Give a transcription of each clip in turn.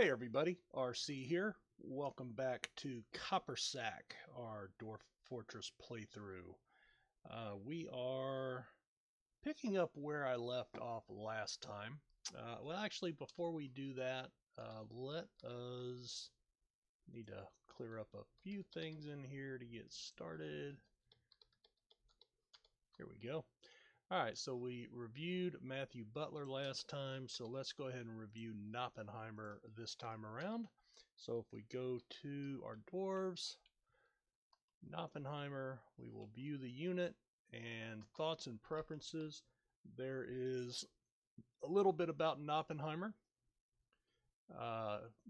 Hey everybody, RC here. Welcome back to Coppersack, our Dwarf Fortress playthrough. We are picking up where I left off last time. Well, actually, before we do that, let us need to clear up a few things in here to get started. Here we go. Alright, so we reviewed Matthew Butler last time, so let's go ahead and review Oppenheimer this time around. So if we go to our dwarves, Oppenheimer, we will view the unit and thoughts and preferences. There is a little bit about Oppenheimer,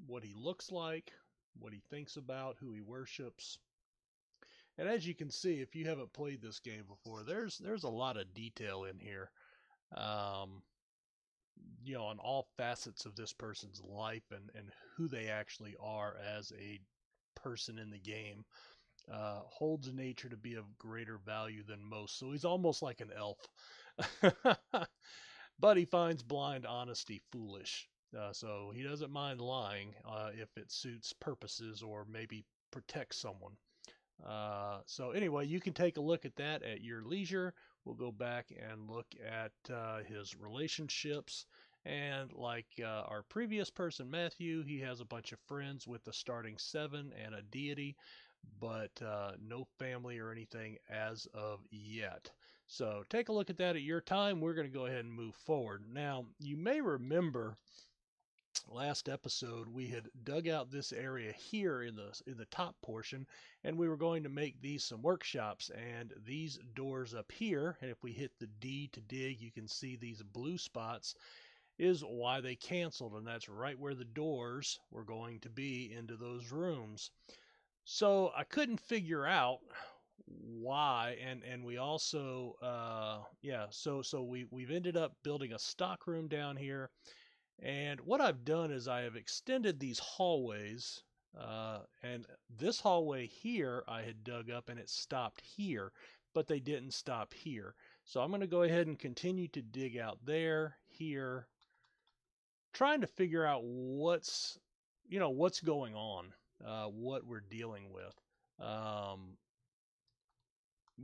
what he looks like, what he thinks about, who he worships. And as you can see, if you haven't played this game before, there's a lot of detail in here. On all facets of this person's life and who they actually are as a person in the game. Holds nature to be of greater value than most. So he's almost like an elf. But he finds blind honesty foolish. So he doesn't mind lying if it suits purposes or maybe protects someone. So anyway, you can take a look at that at your leisure. We'll go back and look at his relationships. And like our previous person, Matthew, he has a bunch of friends with the starting 7 and a deity, but no family or anything as of yet. So take a look at that at your time. We're going to go ahead and move forward. Now, you may remember last episode we had dug out this area here in the top portion, and we were going to make these some workshops. And these doors up here, and if we hit the D to dig, you can see these blue spots is why they canceled, and that's right where the doors were going to be into those rooms. So I couldn't figure out why, and we also we've ended up building a stock room down here. And what I've done is I have extended these hallways, and this hallway here I had dug up and it stopped here, but they didn't stop here. So I'm going to go ahead and continue to dig out there, here, trying to figure out what's going on, what we're dealing with.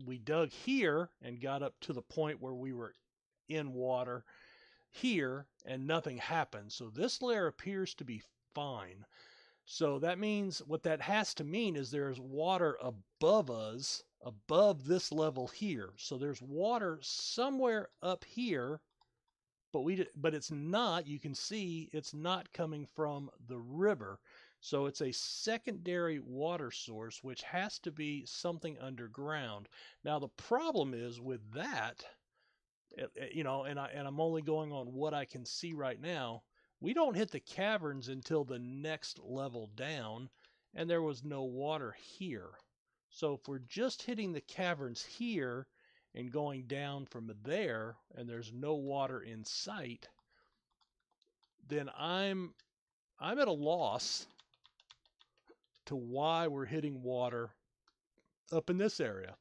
We dug here and got up to the point where we were in water here and nothing happened. So this layer appears to be fine. So that means, what that has to mean is there's water above us, above this level here. So there's water somewhere up here, but it's not, you can see it's not coming from the river. So it's a secondary water source, which has to be something underground. Now the problem is with that, and I'm only going on what I can see right now, we don't hit the caverns until the next level down, and there was no water here. So if we're just hitting the caverns here and going down from there, and there's no water in sight, then I'm at a loss to why we're hitting water up in this area.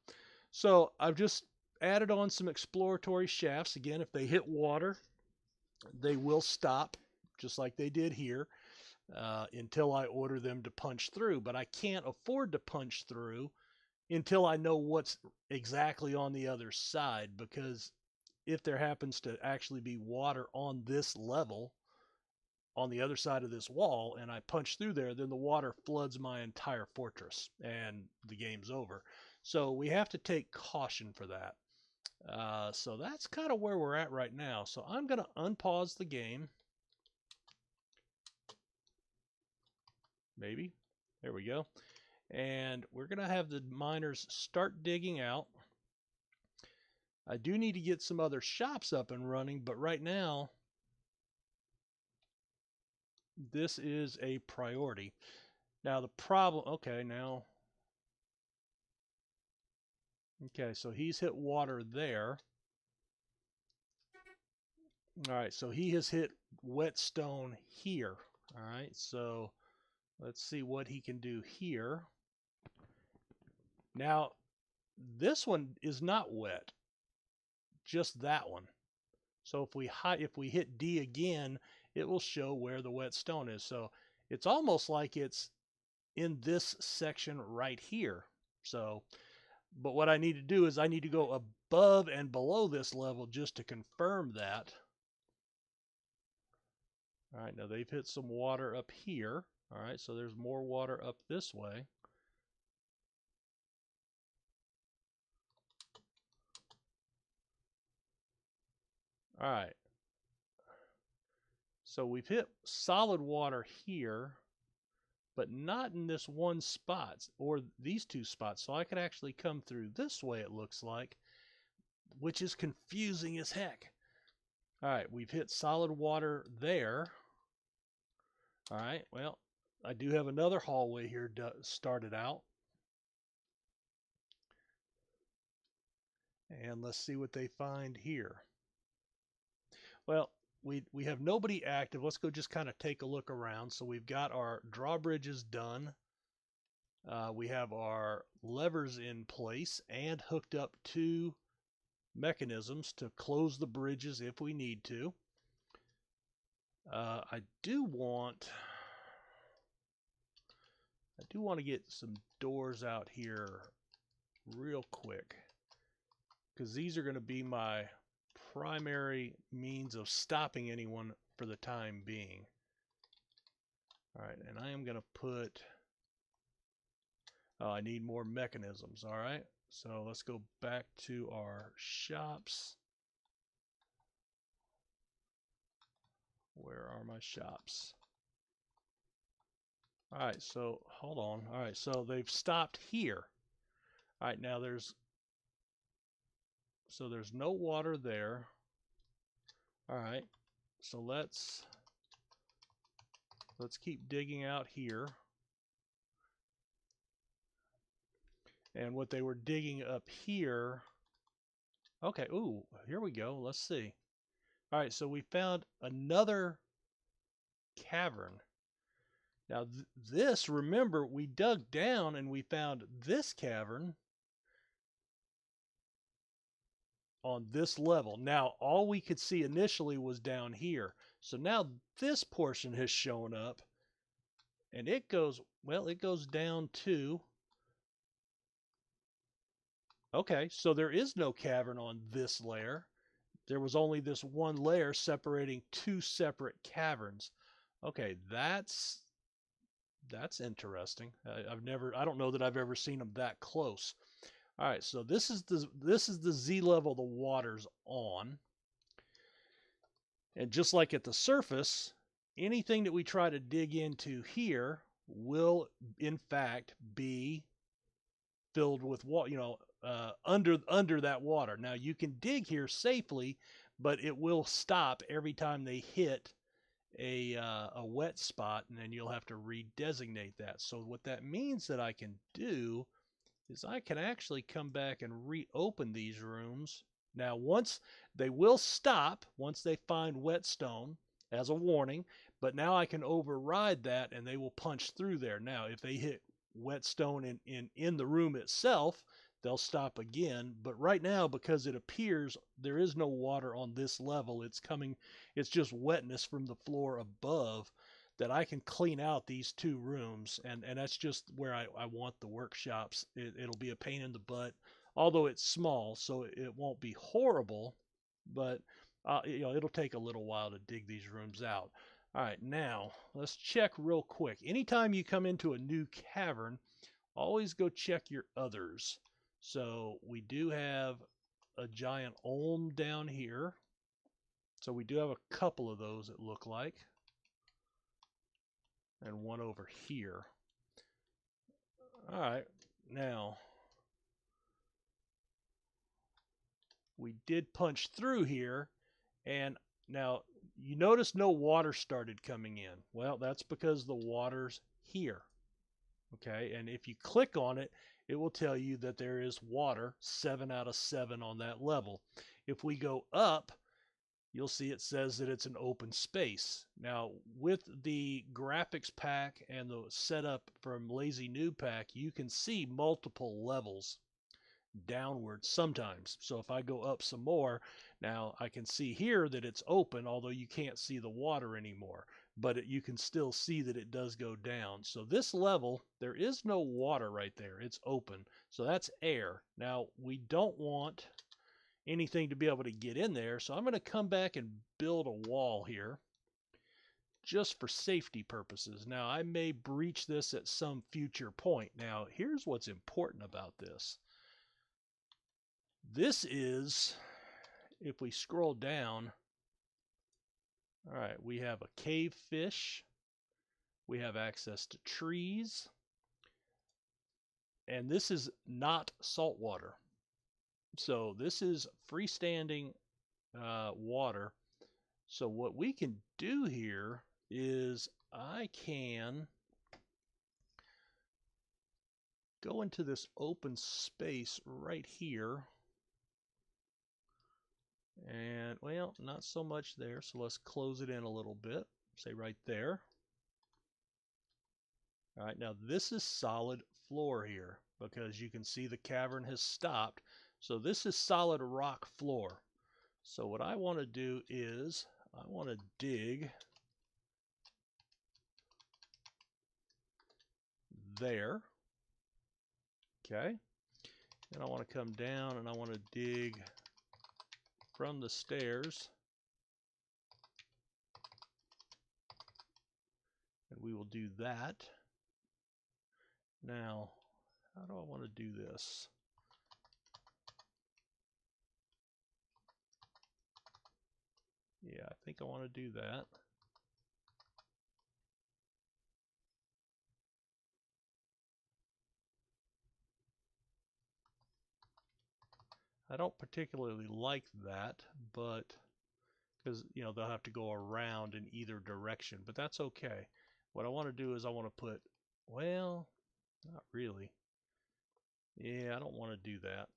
So I've just added on some exploratory shafts. Again, if they hit water, they will stop, just like they did here, until I order them to punch through. But I can't afford to punch through until I know what's exactly on the other side, because if there happens to actually be water on this level, on the other side of this wall, and I punch through there, then the water floods my entire fortress and the game's over. So we have to take caution for that. So that's kind of where we're at right now. So I'm going to unpause the game. Maybe. There we go. And we're going to have the miners start digging out. I do need to get some other shops up and running, but right now, this is a priority. Now the problem, okay, so he's hit water there. All right, so he has hit whetstone here. All right, so let's see what he can do here. Now, this one is not wet, just that one. So if we hit D again, it will show where the whetstone is. So It's almost like it's in this section right here. So, but what I need to do is I need to go above and below this level just to confirm that. All right, now they've hit some water up here. All right, so there's more water up this way. All right. So we've hit solid water here, but not in this one spot or these two spots. So I could actually come through this way, it looks like, which is confusing as heck. All right, we've hit solid water there. All right, well, I do have another hallway here started out. And let's see what they find here. Well, we have nobody active. Let's go just kind of take a look around. So we've got our drawbridges done. We have our levers in place and hooked up to mechanisms to close the bridges if we need to. I do want to get some doors out here real quick, because these are going to be my primary means of stopping anyone for the time being. All right, and I am going to put, I need more mechanisms. All right, so let's go back to our shops. Where are my shops? All right, so hold on. All right, so they've stopped here. All right, now there's no water there. All right, so let's keep digging out here. And what they were digging up here, okay, ooh, here we go. Let's see. All right, so we found another cavern. Now this, remember, we dug down and we found this cavern on this level. Now all we could see initially was down here. So now this portion has shown up, and it goes, well, it goes down to, okay, so there is no cavern on this layer. There was only this one layer separating two separate caverns. Okay, that's interesting. I don't know that I've ever seen them that close. All right, so this is the Z level the water's on. And just like at the surface, anything that we try to dig into here will in fact be filled with water, under that water. Now you can dig here safely, but it will stop every time they hit a wet spot, and then you'll have to redesignate that. So what that means that I can do is I can actually come back and reopen these rooms. Now once they will stop once they find whetstone as a warning, but now I can override that and they will punch through there. Now if they hit whetstone in the room itself, they'll stop again. But right now, because it appears there is no water on this level, it's just wetness from the floor above, that I can clean out these two rooms. And that's just where I want the workshops. It'll be a pain in the butt, although it's small, so it won't be horrible, but it'll take a little while to dig these rooms out. All right, now let's check real quick. Anytime you come into a new cavern, always go check your others. So we do have a giant olm down here. So we do have a couple of those, it look like. And one over here. All right, now we did punch through here, and now you notice no water started coming in. Well, that's because the water's here. Okay, and if you click on it, it will tell you that there is water, 7 out of 7 on that level. If we go up, you'll see it says that it's an open space. Now, with the graphics pack and the setup from Lazy Noob Pack, you can see multiple levels downward sometimes. So if I go up some more, now I can see here that it's open, although you can't see the water anymore. but you can still see that it does go down. So this level, there is no water right there. It's open. So that's air. Now, we don't want anything to be able to get in there, so I'm going to come back and build a wall here just for safety purposes. Now, I may breach this at some future point. Now, here's what's important about this. This is, if we scroll down, all right, we have a cave fish. We have access to trees. And this is not salt water. So this is freestanding water. So what we can do here is I can go into this open space right here. And, well, not so much there. So let's close it in a little bit. Say right there. All right, now this is solid floor here because you can see the cavern has stopped. So this is solid rock floor. So what I want to do is I want to dig there. Okay. And I want to come down and I want to dig from the stairs. And we will do that. Now, how do I want to do this? Yeah, I think I want to do that. I don't particularly like that, but because, you know, they'll have to go around in either direction, but that's okay. What I want to do is I want to put, well, not really. Yeah, I don't want to do that.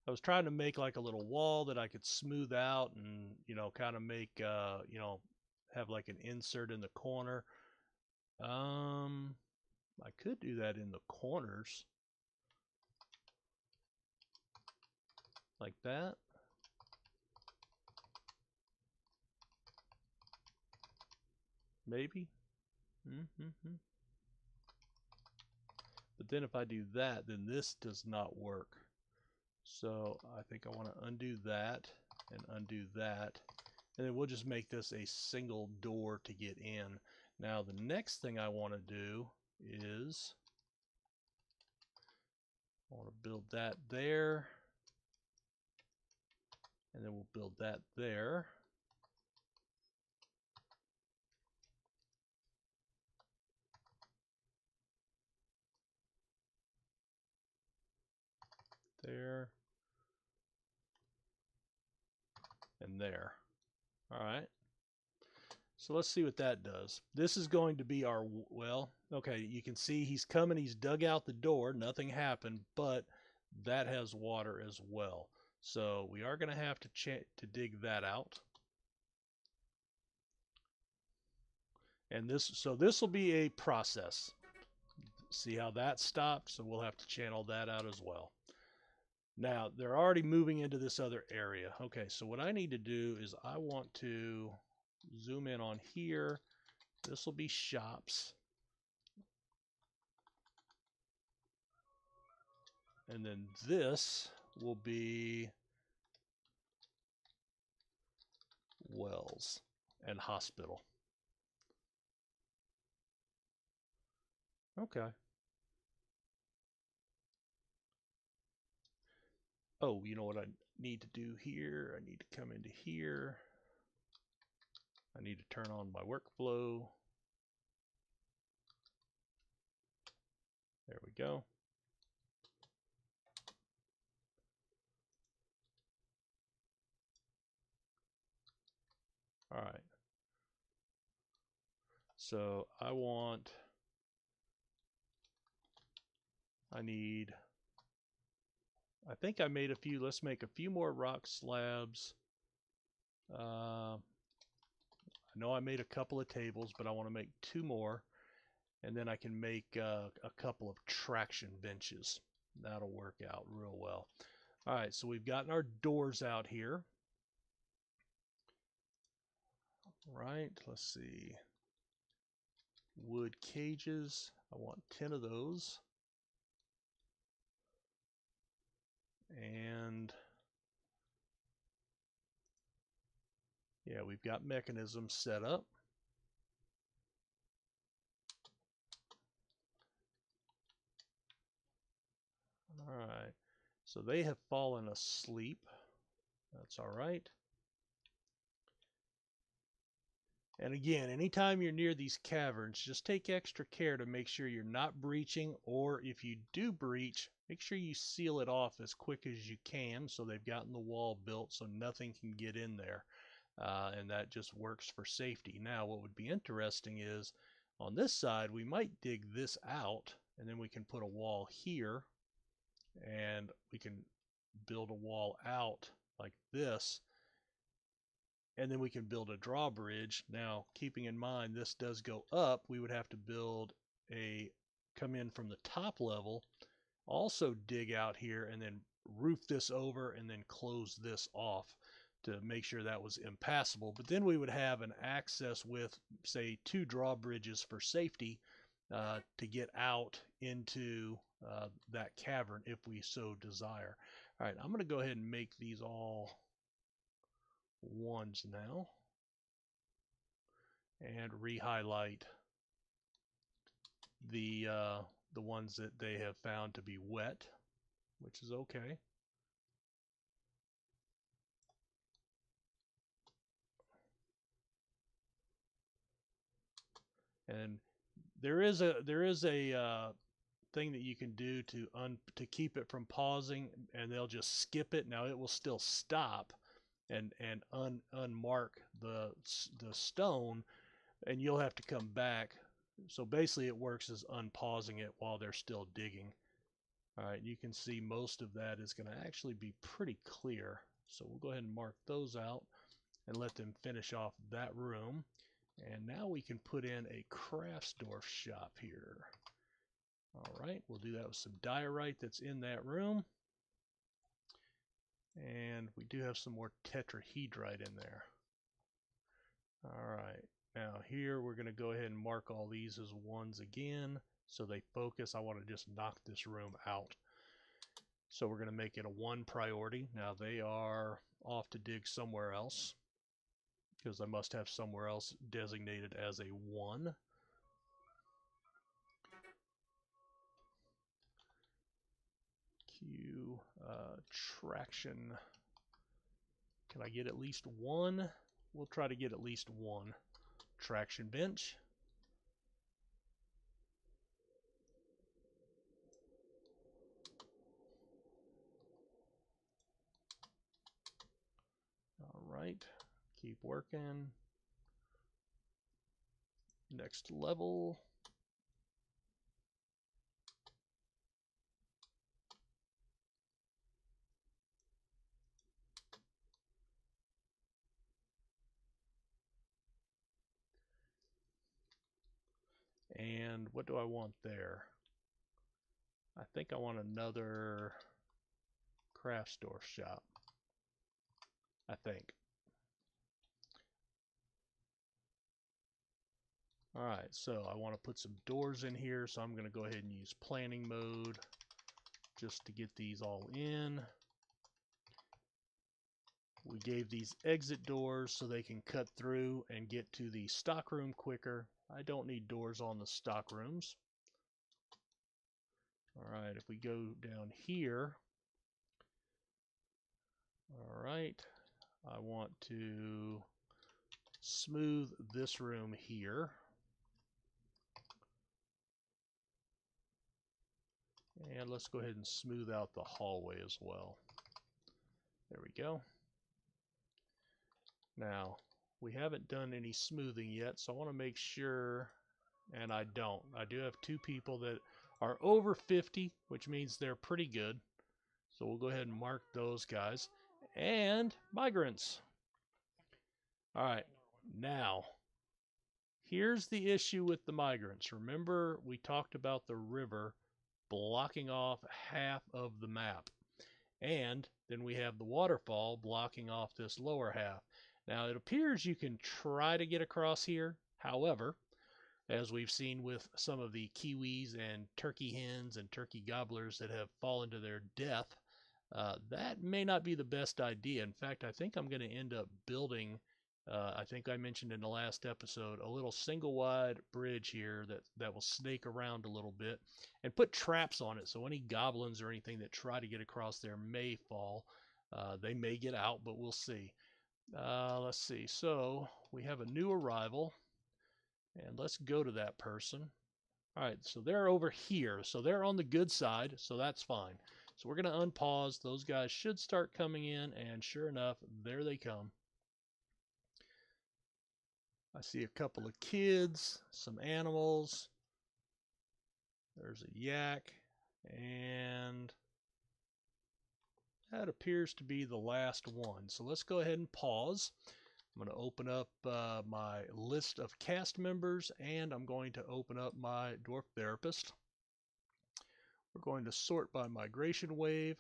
I was trying to make like a little wall that I could smooth out and, you know, kind of make, you know, have like an insert in the corner. I could do that in the corners. Like that. Maybe. But then if I do that, then this does not work. So I think I want to undo that and undo that. And then we'll just make this a single door to get in. Now the next thing I want to do is I want to build that there. And then we'll build that there. There. And there. All right. So let's see what that does. This is going to be our, well, okay, you can see he's coming, he's dug out the door, nothing happened, but that has water as well. So we are going to have to dig that out. And this will be a process. See how that stopped? So we'll have to channel that out as well. Now, they're already moving into this other area. Okay, so what I need to do is I want to zoom in on here. This will be shops. And then this will be wells and hospital. Okay. Oh, you know what I need to do here? I need to come into here. I need to turn on my workflow. There we go. All right. So I think I made a few. Let's make a few more rock slabs. I know I made a couple of tables, but I want to make 2 more. And then I can make a couple of traction benches. That'll work out real well. All right, so we've gotten our doors out here. Right, let's see. Wood cages. I want 10 of those. And yeah, we've got mechanisms set up. All right, so they have fallen asleep. That's all right. And again, anytime you're near these caverns, just take extra care to make sure you're not breaching, or if you do breach, make sure you seal it off as quick as you can so they've gotten the wall built so nothing can get in there. And that just works for safety. Now, what would be interesting is on this side, we might dig this out, and then we can put a wall here, and we can build a wall out like this, and then we can build a drawbridge. Now, keeping in mind this does go up, we would have to come in from the top level, also dig out here, and then roof this over, and then close this off to make sure that was impassable. But then we would have an access with, say, 2 drawbridges for safety to get out into that cavern if we so desire. All right, I'm going to go ahead and make these all ones now and re-highlight the ones that they have found to be wet, which is okay. And there is a thing that you can do to keep it from pausing, and they'll just skip it. Now it will still stop and unmark the stone, and you'll have to come back. So basically it works as unpausing it while they're still digging. All right, you can see most of that is going to actually be pretty clear. So we'll go ahead and mark those out and let them finish off that room. And now we can put in a Dwarf shop here. All right, we'll do that with some diorite that's in that room. And we do have some more tetrahedrite in there. All right, now here we're going to go ahead and mark all these as ones again so they focus. I want to just knock this room out. So we're going to make it a 1 priority. Now they are off to dig somewhere else because I must have somewhere else designated as a 1. Q traction. Can I get at least 1? We'll try to get at least 1 traction bench. All right, keep working. Next level. And what do I want there? I think I want another Dwarf shop. I think. All right, so I want to put some doors in here, so I'm going to go ahead and use planning mode just to get these all in. We gave these exit doors so they can cut through and get to the stockroom quicker. I don't need doors on the stock rooms. All right, if we go down here, all right, I want to smooth this room here. And let's go ahead and smooth out the hallway as well. There we go. Now, we haven't done any smoothing yet, so I want to make sure, and I don't. I do have 2 people that are over 50, which means they're pretty good. So we'll go ahead and mark those guys. And migrants. All right, now, here's the issue with the migrants. Remember, we talked about the river blocking off half of the map. And then we have the waterfall blocking off this lower half. Now, it appears you can try to get across here. However, as we've seen with some of the kiwis and turkey hens and turkey gobblers that have fallen to their death, that may not be the best idea. In fact, I think I'm going to end up building, I think I mentioned in the last episode, a little single wide bridge here that will snake around a little bit and put traps on it so any goblins or anything that try to get across there may fall. They may get out, but we'll see. Let's see. So we have a new arrival, and let's go to that person. All right, so they're over here. So they're on the good side, so that's fine. So we're going to unpause. Those guys should start coming in, and sure enough, there they come. I see a couple of kids, some animals. There's a yak, and that appears to be the last one. So let's go ahead and pause. I'm going to open up my list of cast members, and I'm going to open up my Dwarf Therapist. We're going to sort by migration wave.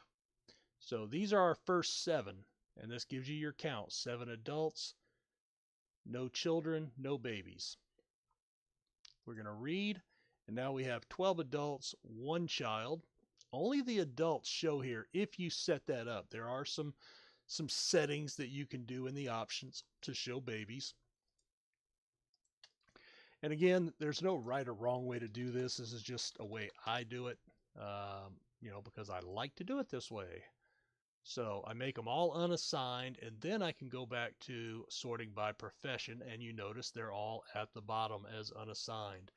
So these are our first 7, and this gives you your count. 7 adults, no children, no babies. We're going to read, and now we have 12 adults, 1 child. Only the adults show here if you set that up. There are some settings that you can do in the options to show babies. And again, there's no right or wrong way to do this. This is just a way I do it, because I like to do it this way. So I make them all unassigned, and then I can go back to sorting by profession, and you notice they're all at the bottom as unassigned.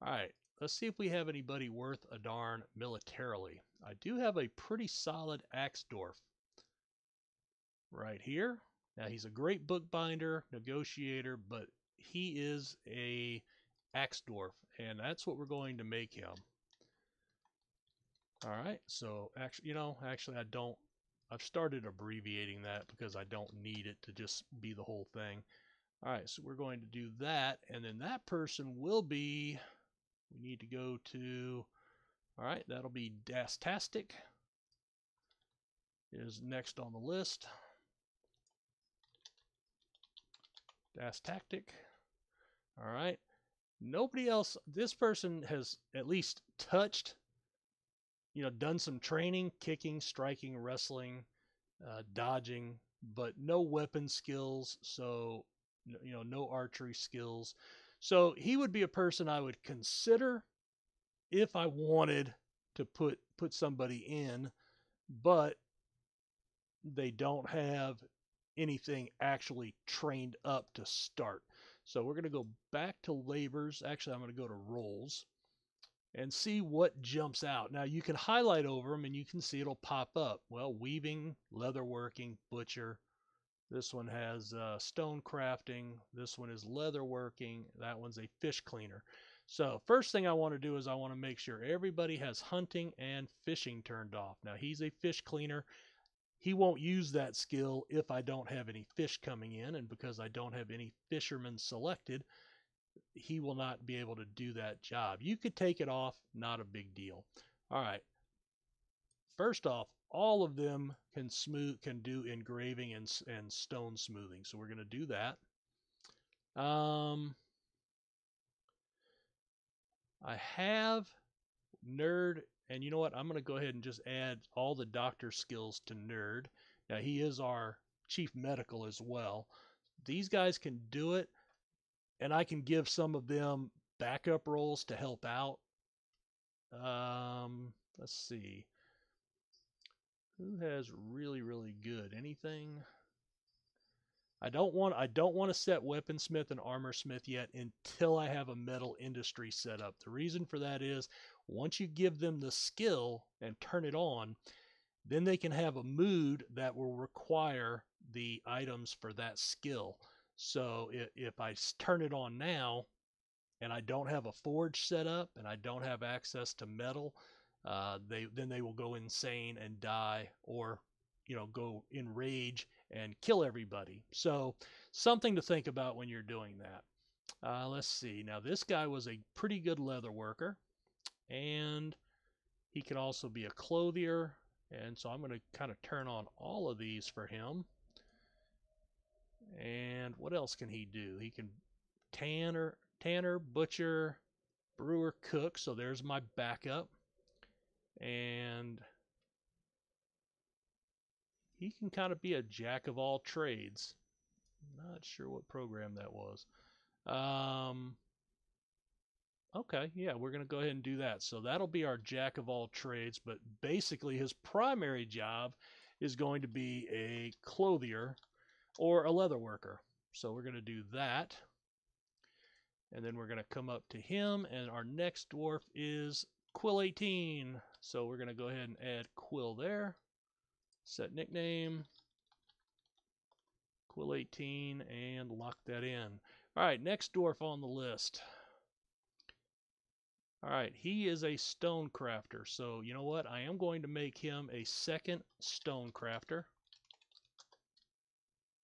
All right, let's see if we have anybody worth a darn militarily. I do have a pretty solid axe dwarf right here. Now, he's a great bookbinder, negotiator, but he is a axe dwarf, and that's what we're going to make him. All right, so actually I don't. I've started abbreviating that because I don't need it to just be the whole thing. All right, so we're going to do that, and then that person will be, we need to go to, all right, that'll be Dastastic is next on the list. Dastastic. All right. Nobody else, this person has at least touched, done some training, kicking, striking, wrestling, dodging, but no weapon skills. So, no archery skills. So he would be a person I would consider if I wanted to put somebody in, but they don't have anything actually trained up to start. So we're going to go back to labors. Actually, I'm going to go to roles and see what jumps out. Now you can highlight over them and you can see it'll pop up. Well, weaving, leatherworking, butcher. This one has stone crafting. This one is leatherworking. That one's a fish cleaner. So first thing I want to do is I want to make sure everybody has hunting and fishing turned off. Now he's a fish cleaner. He won't use that skill if I don't have any fish coming in, and because I don't have any fishermen selected, he will not be able to do that job. You could take it off, not a big deal. All right. First off, all of them can do engraving and stone smoothing, so we're going to do that. I have nerd, and you know what? I'm going to go ahead and just add all the doctor skills to nerd. Now, he is our chief medical as well. These guys can do it, and I can give some of them backup roles to help out. Let's see. Who has really, really good? Anything? I don't want to set weaponsmith and armorsmith yet until I have a metal industry set up. The reason for that is once you give them the skill and turn it on, then they can have a mood that will require the items for that skill. So if I turn it on now and I don't have a forge set up and I don't have access to metal, then they will go insane and die, or go in rage and kill everybody. So something to think about when you're doing that. Let's see. Now this guy was a pretty good leather worker, and he could also be a clothier. And so I'm going to kind of turn on all of these for him. And what else can he do? He can tanner, butcher, brewer, cook. So there's my backup. And he can kind of be a jack of all trades. Not sure what program that was. Okay, yeah, we're going to go ahead and do that. So that'll be our jack of all trades, but basically his primary job is going to be a clothier or a leather worker. So we're going to do that. And then we're going to come up to him, and our next dwarf is Quill 18. So we're going to go ahead and add Quill there. Set nickname, Quill 18, and lock that in. All right, next dwarf on the list. All right, he is a stone crafter. So you know what? I am going to make him a second stone crafter.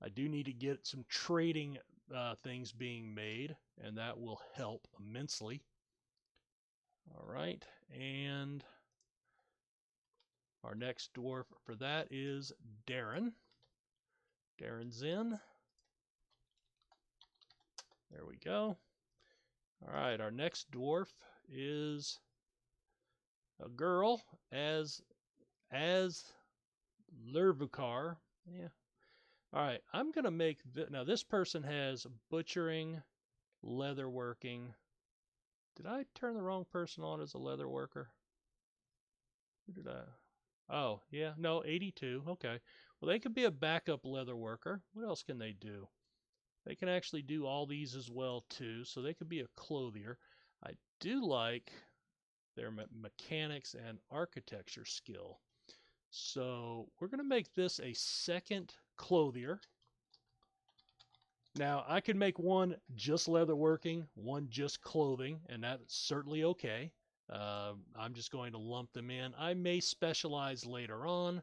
I do need to get some trading things being made, and that will help immensely. All right, and our next dwarf for that is Darren. Darren's in. There we go. All right, our next dwarf is a girl as Lervukar. Yeah. All right, I'm gonna make now. This person has butchering, leather working. Did I turn the wrong person on as a leather worker? Who did I? Oh, yeah, no, 82. Okay. Well, they could be a backup leather worker. What else can they do? They can actually do all these as well, too. So they could be a clothier. I do like their mechanics and architecture skill. So we're going to make this a second clothier. Now, I could make one just leatherworking, one just clothing, and that's certainly okay. I'm just going to lump them in. I may specialize later on.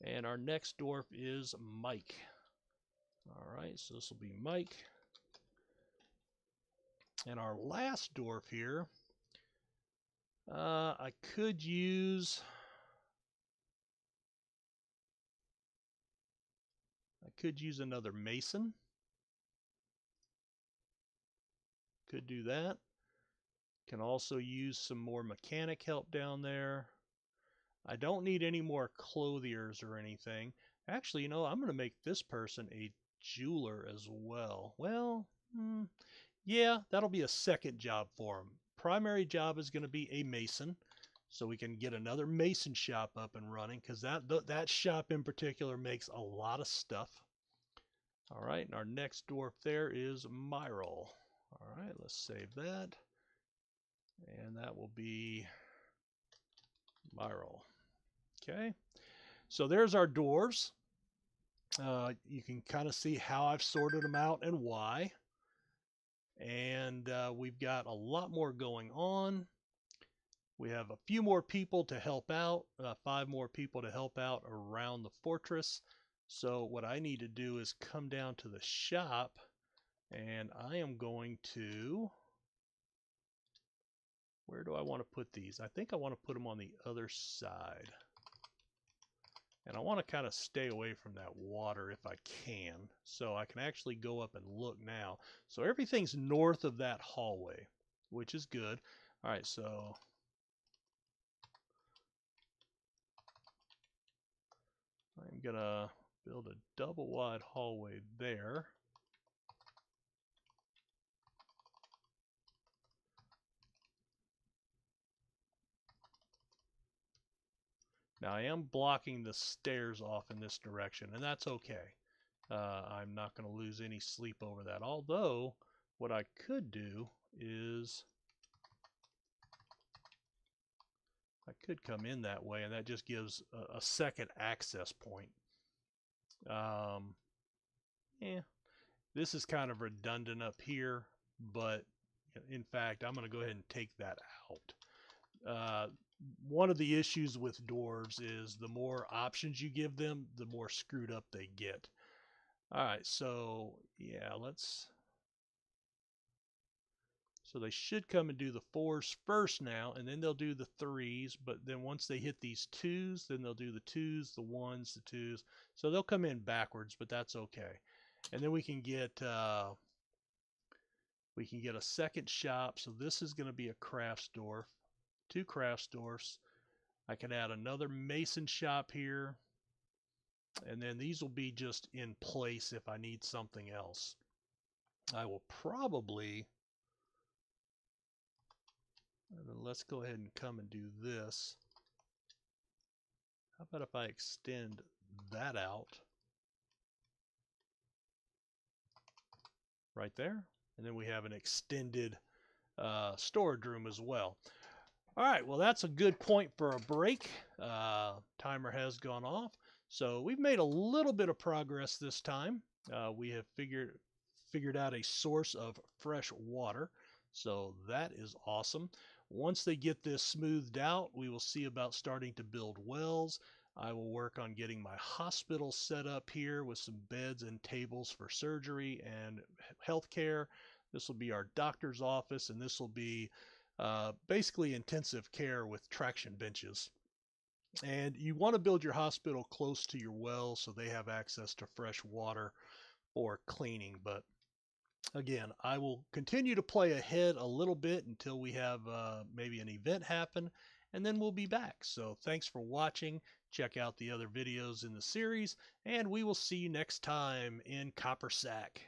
And our next dwarf is Mike. All right, so this will be Mike. And our last dwarf here, I could use another mason. Could do that. Can also use some more mechanic help down there. I don't need any more clothiers or anything. Actually, you know, I'm going to make this person a jeweler as well. Well, yeah, that'll be a second job for him. Primary job is going to be a mason, so we can get another mason shop up and running, because that shop in particular makes a lot of stuff. All right, and our next dwarf there is Myril. All right, let's save that. And that will be Myril. Okay, so there's our dwarves. You can kind of see how I've sorted them out and why. And we've got a lot more going on. We have a few more people to help out, 5 more people to help out around the fortress. So what I need to do is come down to the shop, and I am going to... Where do I want to put these? I think I want to put them on the other side. And I want to kind of stay away from that water if I can. So I can actually go up and look now. So everything's north of that hallway, which is good. All right, so... I'm going to build a double wide hallway there. Now I am blocking the stairs off in this direction, and that's okay. I'm not going to lose any sleep over that. Although, what I could do is I could come in that way, and that just gives a second access point. Yeah, this is kind of redundant up here, but in fact, I'm going to go ahead and take that out. One of the issues with dwarves is the more options you give them, the more screwed up they get. All right, so yeah, so they should come and do the 4s first now, and then they'll do the 3s, but then once they hit these 2s, then they'll do the 2s, the 1s, the 2s. So they'll come in backwards, but that's okay. And then we can get a second shop. So this is going to be a crafts dwarf, 2 crafts dwarfs. I can add another mason shop here, and then these will be just in place if I need something else. I will probably, let's go ahead and come and do this. How about if I extend that out right there? And then we have an extended storage room as well. All right, well, that's a good point for a break. Timer has gone off. So we've made a little bit of progress this time. We have figured out a source of fresh water. So that is awesome. Once they get this smoothed out, we will see about starting to build wells. I will work on getting my hospital set up here with some beds and tables for surgery and healthcare. This will be our doctor's office, and this will be basically intensive care with traction benches. And you want to build your hospital close to your well so they have access to fresh water for cleaning. But again, I will continue to play ahead a little bit until we have maybe an event happen, and then we'll be back. So thanks for watching. Check out the other videos in the series, and we will see you next time in Coppersack.